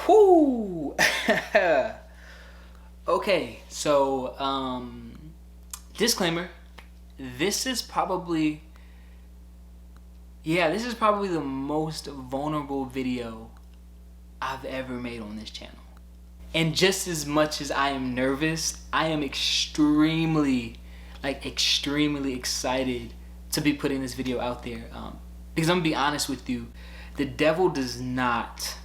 Whoo! Okay, so disclaimer, this is probably the most vulnerable video I've ever made on this channel. And just as much as I am nervous, I am extremely excited to be putting this video out there. Because I'm gonna be honest with you, the devil does not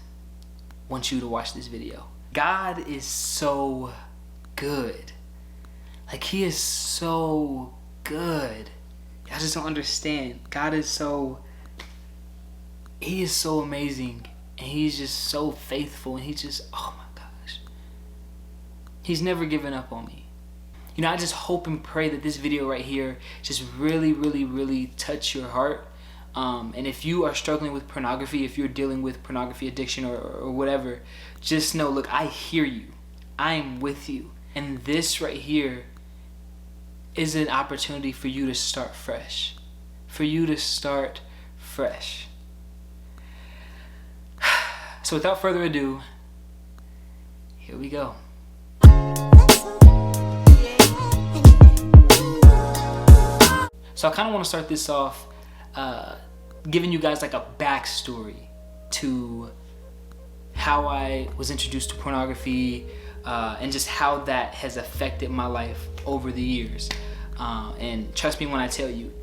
want you to watch this video. God is so good. Like, he is so good. I just don't understand. God is he is so amazing, and he's just so faithful, and he's just, oh my gosh. He's never given up on me. You know, I just hope and pray that this video right here just really touch your heart. And if you are struggling with pornography, if you're dealing with pornography addiction or whatever, just know, look, I hear you. I am with you. And this right here is an opportunity for you to start fresh. For you to start fresh. So without further ado, here we go. So I kind of want to start this off giving you guys like a backstory to how I was introduced to pornography and just how that has affected my life over the years. And trust me when I tell you,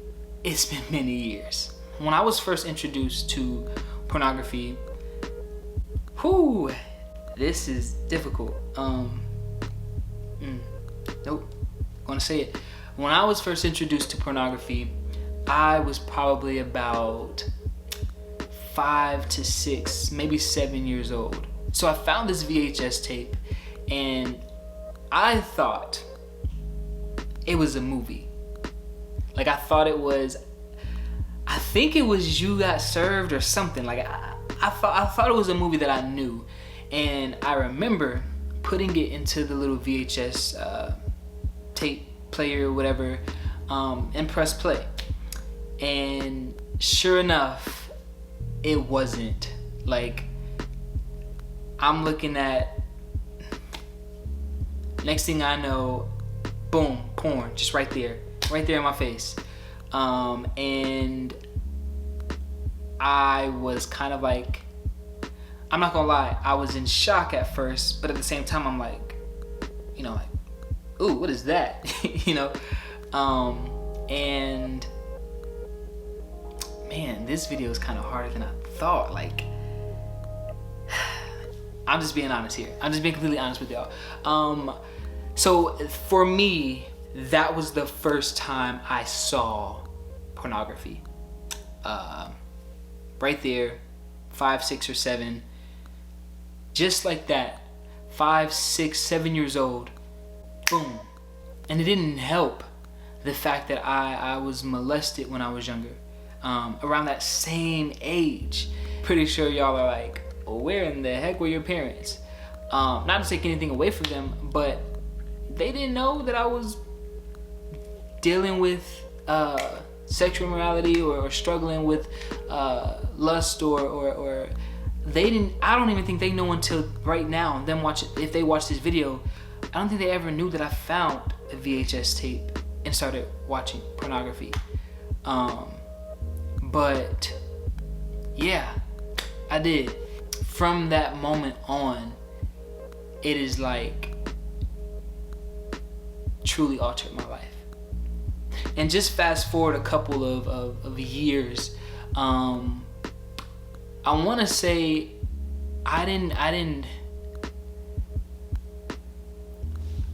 it's been many years. When I was first introduced to pornography, this is difficult. Nope, gonna say it. When I was first introduced to pornography, I was probably about 5 to 6, maybe 7 years old. So I found this VHS tape, and I thought it was a movie. Like, I think it was You Got Served or something. Like, I thought it was a movie that I knew, and I remember putting it into the little VHS tape player or whatever, and press play. And sure enough, it wasn't. Like, I'm looking at, next thing I know, boom, porn, just right there in my face. And I was kind of like, I'm not gonna lie, I was in shock at first, but at the same time, I'm like, you know, like, ooh, what is that? You know? And man, this video is kind of harder than I thought. Like, I'm just being honest here. I'm just being completely honest with y'all. So for me, that was the first time I saw pornography. Right there, 5, 6, or 7, just like that, 5, 6, 7 years old, boom. And it didn't help the fact that I was molested when I was younger, around that same age. Pretty sure y'all are like, where in the heck were your parents? Not to take anything away from them, but they didn't know that I was dealing with sexual immorality or struggling with lust or they didn't. I don't even think they know until right now. Them if they watch this video, I don't think they ever knew that I found a VHS tape and started watching pornography. But yeah, I did. From that moment on, it is like truly altered my life. And just fast forward a couple of years, I want to say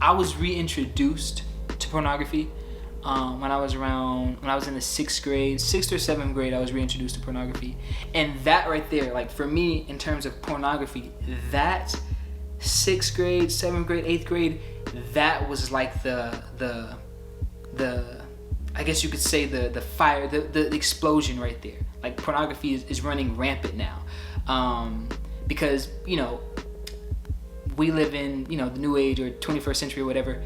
I was reintroduced to pornography when I was in the 6th grade, 6th or 7th grade. I was reintroduced to pornography, and that right there, like, for me, in terms of pornography, that 6th grade, 7th grade, 8th grade, that was like the I guess you could say the fire, the explosion right there. Like, pornography is running rampant now, because, you know, we live in, you know, the new age or 21st century or whatever.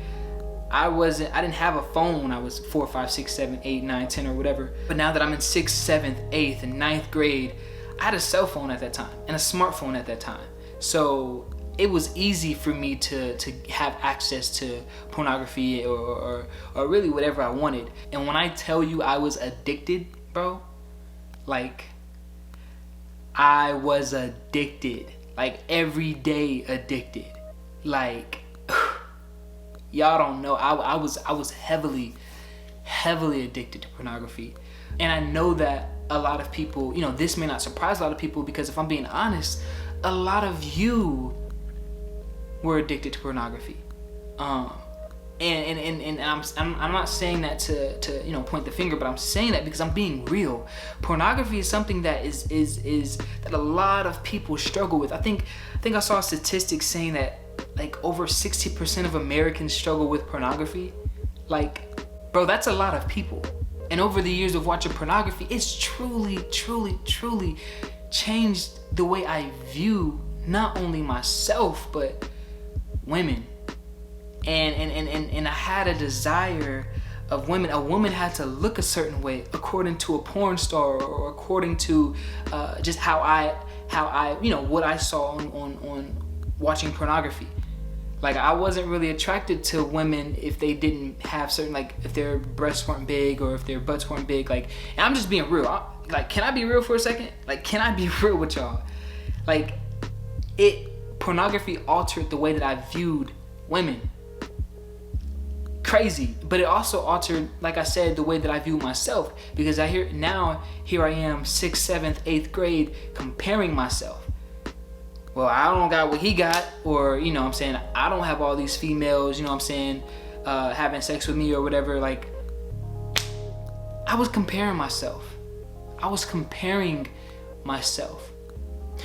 I didn't have a phone when I was 4, 5, 6, 7, 8, 9, 10 or whatever. But now that I'm in 6th, 7th, 8th, and 9th grade, I had a cell phone at that time and a smartphone at that time. So it was easy for me to have access to pornography or really whatever I wanted. And when I tell you I was addicted, bro, like I was addicted, like every day addicted. Like y'all don't know, I was heavily addicted to pornography. And I know that a lot of people, you know, this may not surprise a lot of people, because if I'm being honest, a lot of you were addicted to pornography. And I'm not saying that to you know, point the finger, but I'm saying that because I'm being real. Pornography is something that is that a lot of people struggle with. I think I saw statistics saying that like over 60% of Americans struggle with pornography. Like, bro, that's a lot of people. And over the years of watching pornography, it's truly changed the way I view not only myself but women. And I had a desire of women. A woman had to look a certain way according to a porn star, or according to just how I you know, what I saw on watching pornography. Like, I wasn't really attracted to women if they didn't have certain, like, if their breasts weren't big or if their butts weren't big. Like, and I'm just being real. Like, can I be real for a second? Like, can I be real with y'all? Like, pornography altered the way that I viewed women. Crazy. But it also altered, like I said, the way that I view myself, because here I am, 6th, 7th, 8th grade, comparing myself. Well, I don't got what he got, or, you know what I'm saying, I don't have all these females, you know what I'm saying, having sex with me or whatever. Like, I was comparing myself.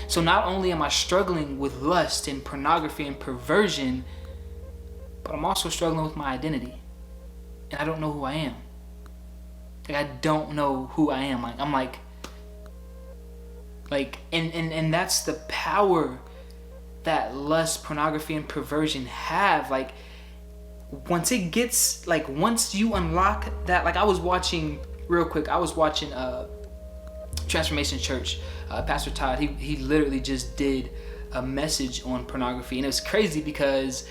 So not only am I struggling with lust and pornography and perversion, but I'm also struggling with my identity. And I don't know who I am. Like, I don't know who I am. Like, I'm like, and that's the power that lust, pornography, and perversion have. Like, once you unlock that, like, I was watching Transformation Church, Pastor Todd, he literally just did a message on pornography. And it was crazy because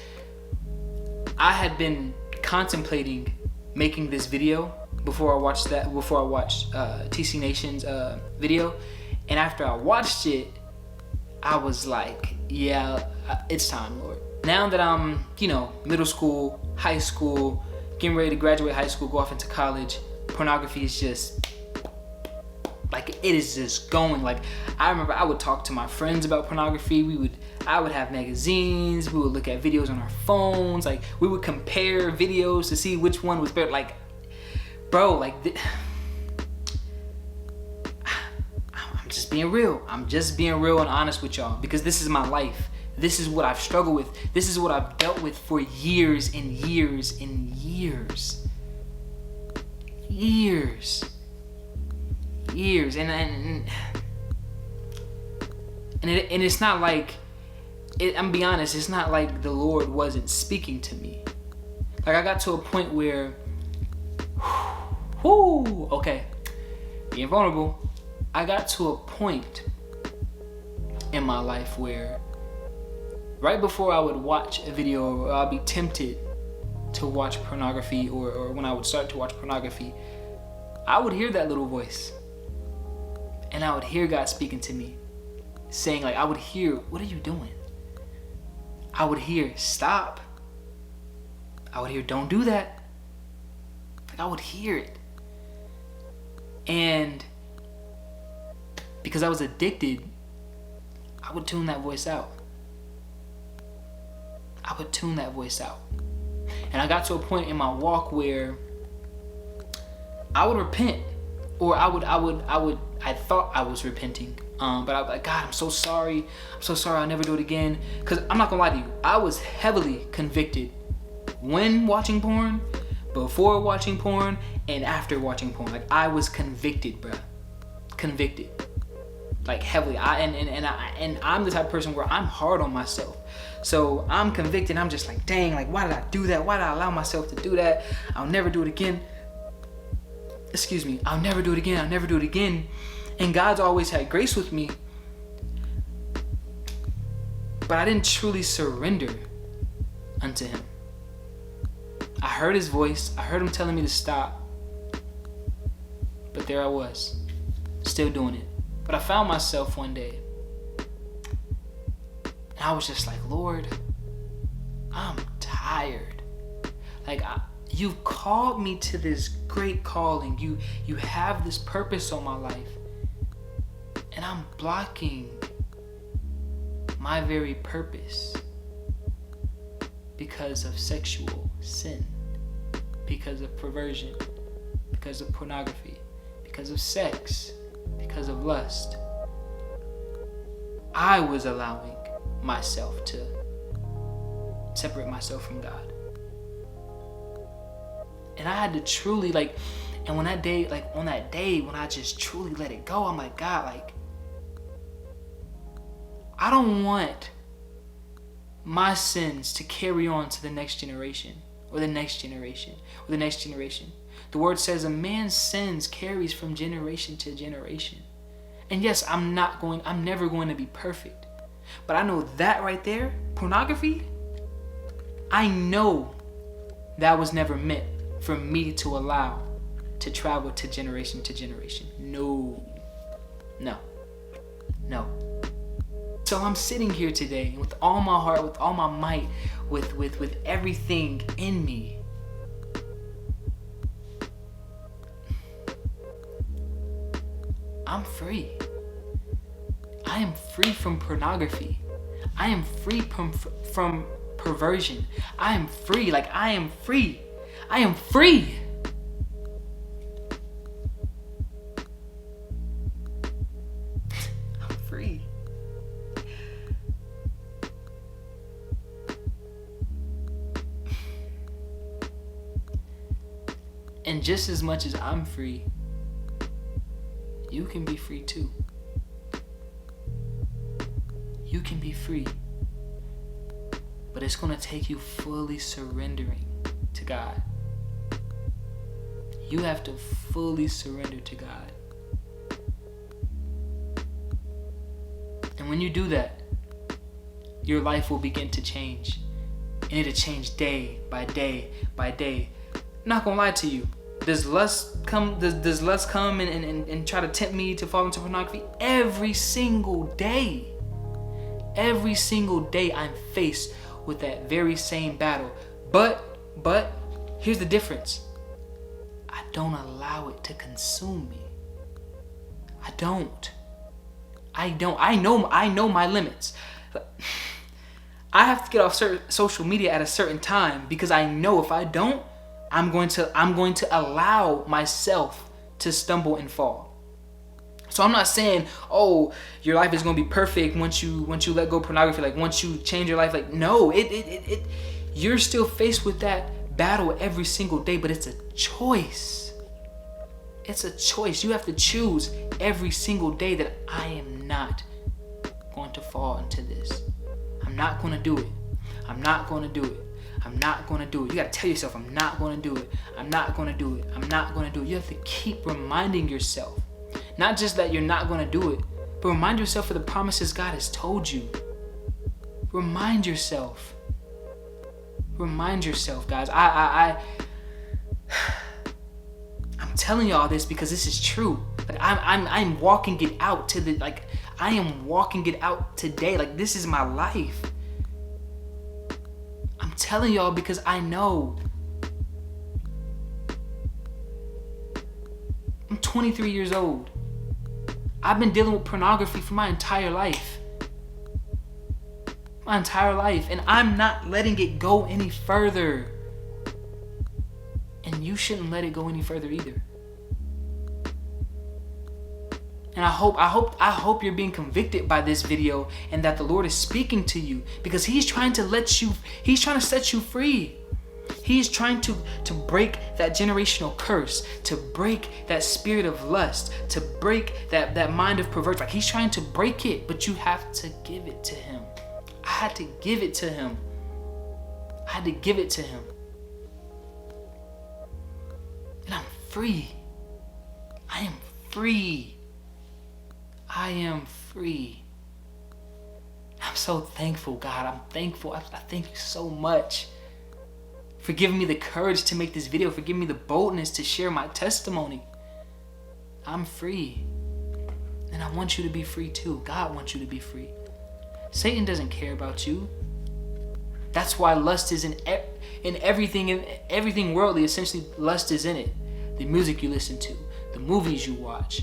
I had been contemplating making this video before I watched TC Nation's video. And after I watched it, I was like, yeah, it's time, Lord. Now that I'm, you know, middle school, high school, getting ready to graduate high school, go off into college, pornography is just, like, it is just going. Like, I remember I would talk to my friends about pornography. I would have magazines. We would look at videos on our phones. Like, we would compare videos to see which one was better. Like, bro, like, I'm just being real and honest with y'all, because this is my life. This is what I've struggled with. This is what I've dealt with for years and years and years. And it's not like, I'm be honest, it's not like the Lord wasn't speaking to me. Like, I got to a point where, okay, being vulnerable, I got to a point in my life where right before I would watch a video, or I'd be tempted to watch pornography, or when I would start to watch pornography, I would hear that little voice. And I would hear God speaking to me, saying, like, I would hear, what are you doing? I would hear, stop. I would hear, don't do that. Like, I would hear it. And because I was addicted, I would tune that voice out. And I got to a point in my walk where I would repent, or I thought I was repenting, but I was like, God, I'm so sorry, I'll never do it again. Because I'm not gonna lie to you, I was heavily convicted when watching porn, before watching porn, and after watching porn. Like, I was convicted, bruh. Convicted. Like, heavily. And I'm the type of person where I'm hard on myself. So I'm convicted, I'm just like, dang, like, why did I do that? Why did I allow myself to do that? I'll never do it again. I'll never do it again. And God's always had grace with me. but I didn't truly surrender unto him. I heard his voice. I heard him telling me to stop. But there I was, still doing it. But I found myself one day, and I was just like, Lord, I'm tired. Like, you've called me to this great calling. You have this purpose on my life. And I'm blocking my very purpose because of sexual sin, because of perversion, because of pornography, because of sex, because of lust. I was allowing myself to separate myself from God. And I had to truly, like, and when that day, like on that day when I just truly let it go, I'm like, God, like, I don't want my sins to carry on to the next generation, or the next generation, or the next generation. The word says a man's sins carries from generation to generation. And yes, I'm never going to be perfect. But I know that right there, pornography, I know that was never meant for me to allow to travel to generation to generation. No. So I'm sitting here today with all my heart, with all my might, with everything in me. I'm free. I am free from pornography. I am free from perversion. I am free. Like, I am free. I am free. I'm free. And just as much as I'm free, you can be free too. You can be free. But it's going to take you fully surrendering to God. You have to fully surrender to God. And when you do that, your life will begin to change. And it'll change day by day by day. I'm not going to lie to you. Does lust come and try to tempt me to fall into pornography? Every single day. Every single day I'm faced with that very same battle. But here's the difference. I don't allow it to consume me. I don't. I know my limits. I have to get off social media at a certain time, because I know if I don't, I'm going to allow myself to stumble and fall. So I'm not saying, oh, your life is going to be perfect once you let go of pornography, like once you change your life. Like, no, you're still faced with that battle every single day, but it's a choice. It's a choice. You have to choose every single day that I am not going to fall into this. I'm not going to do it. I'm not going to do it. I'm not going to do it. You got to tell yourself, I'm not going to do it. I'm not going to do it. I'm not going to do it. You have to keep reminding yourself. Not just that you're not going to do it, but remind yourself of the promises God has told you. Remind yourself. Remind yourself, guys. I'm telling you all this because this is true. Like, I'm walking it out to the, like, I am walking it out today. Like, this is my life. I'm telling y'all because I know. I'm 23 years old. I've been dealing with pornography for my entire life. My entire life. And I'm not letting it go any further. And you shouldn't let it go any further either. And I hope you're being convicted by this video, and that the Lord is speaking to you, because He's trying to set you free. He's trying to break that generational curse, to break that spirit of lust, to break that mind of perversion. Like, He's trying to break it, but you have to give it to Him. I had to give it to Him. I had to give it to Him. And I'm free. I am free. I am free. I'm I'm so thankful, God. I'm thankful. I thank you so much for giving me the courage to make this video, for giving me the boldness to share my testimony. I'm free. And I want you to be free too. God wants you to be free. Satan doesn't care about you. That's why lust is in everything worldly. Essentially, lust is in it. The music you listen to, the movies you watch,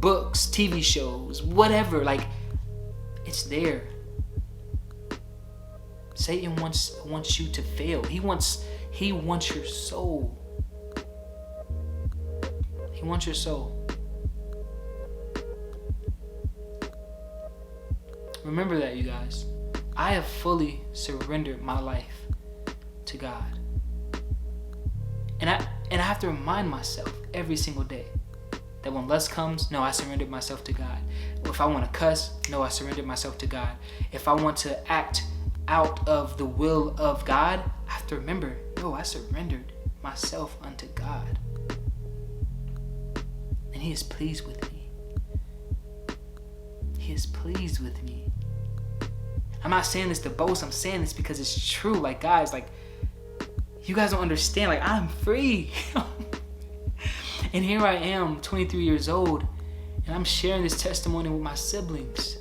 books, TV shows, whatever. Like, it's there. Satan wants you to fail. He wants your soul. He wants your soul. Remember that, you guys. I have fully surrendered my life to God. And I have to remind myself every single day that when lust comes, no, I surrendered myself to God. If I want to cuss, no, I surrendered myself to God. If I want to act out of the will of God, I have to remember, no, I surrendered myself unto God. And He is pleased with me. He is pleased with me. I'm not saying this to boast. I'm saying this because it's true. Like, guys, like, you guys don't understand. Like, I'm free. And here I am, 23 years old, and I'm sharing this testimony with my siblings.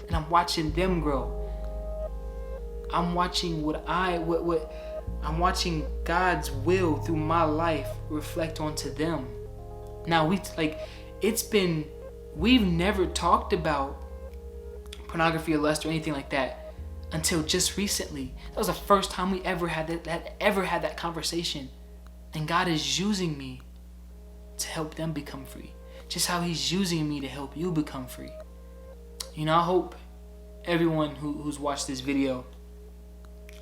And I'm watching them grow. I'm watching I'm watching God's will through my life reflect onto them. Now, we've never talked about pornography or lust or anything like that until just recently. That was the first time we ever had that conversation. And God is using me to help them become free. Just how He's using me to help you become free. You know, I hope everyone who's watched this video,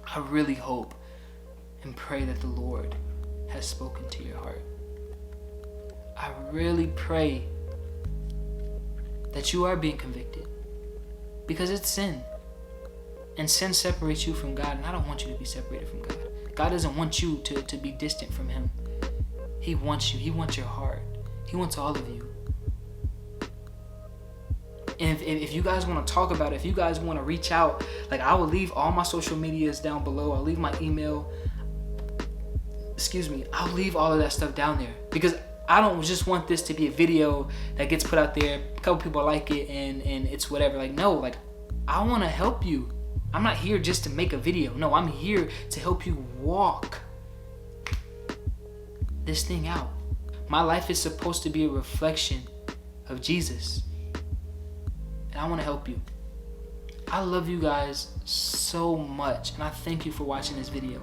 I really hope and pray that the Lord has spoken to your heart. I really pray that you are being convicted, because it's sin. And sin separates you from God, and I don't want you to be separated from God. God doesn't want you to be distant from Him. He wants you. He wants your heart. He wants all of you. And if you guys want to talk about it, if you guys want to reach out, like, I will leave all my social medias down below. I'll leave my email. I'll leave all of that stuff down there, because I don't just want this to be a video that gets put out there, a couple people like it, and it's whatever. Like, no, like, I want to help you. I'm not here just to make a video. No, I'm here to help you walk this thing out. My life is supposed to be a reflection of Jesus. And I want to help you. I love you guys so much, and I thank you for watching this video.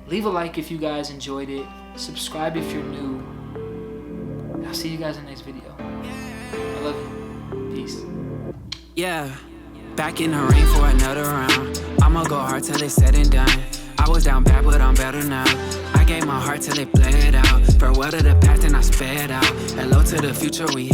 Leave a like if you guys enjoyed it. Subscribe if you're new. I'll see you guys in the next video. I love you. Peace. Yeah, back in the ring for another round. I'ma go hard till it's said and done. I was down bad, but I'm better now. I gave my heart till it bled out. Farewell to the past and I sped out. Hello to the future we